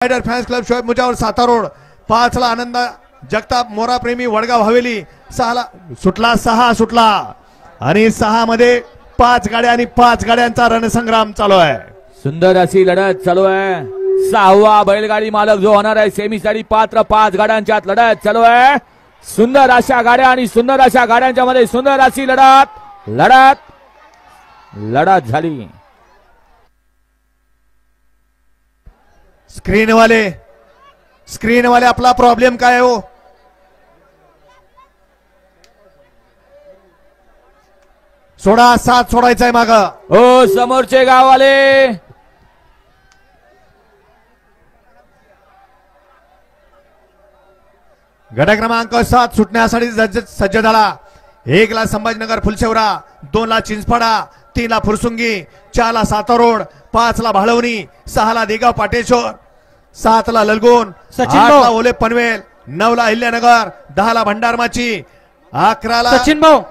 Rider fans club Shoaib Mujawar साता road 5 ला आनंद जगताप मोरा प्रेमी वडगाव हवेली 6 ला सुटला आणि 6 मध्ये 5 गाड्या आणि 5 गाड्यांचा रणसंग्राम चालू आहे। सुंदर अशी लढत चालू आहे। 6वा बैलगाडी मालक जो होणार आहे सेमीसाठी पात्र 5 गाड्यांच्यात लढत चालू आहे। सुंदर अशा गाड्या आणि सुंदर अशा गाड्यांच्या मध्ये सुंदर अशी लढत झाली। स्क्रीन वाले आपला प्रॉब्लेम काय हो? सोडा साथ सोडायचा आहे माग। हो समोरचे गाववाले गट क्रमांक 7 सुटण्यासाठी सज्ज झाला। 1 ला संभाजीनगर फुलशेवरा, 2 ला चिंचपाडा, 3 ला फुरसुंगी, 4 ला साता रोड, 5 ला भाळवणी, 6 ला देगाव पाटेश्वर, 7 ला ललगोन, 8 ला ओले पनवेल, 9 ला अहिल्यानगर, 10 ला भंडारमाची, 11 ला सचिन भाऊ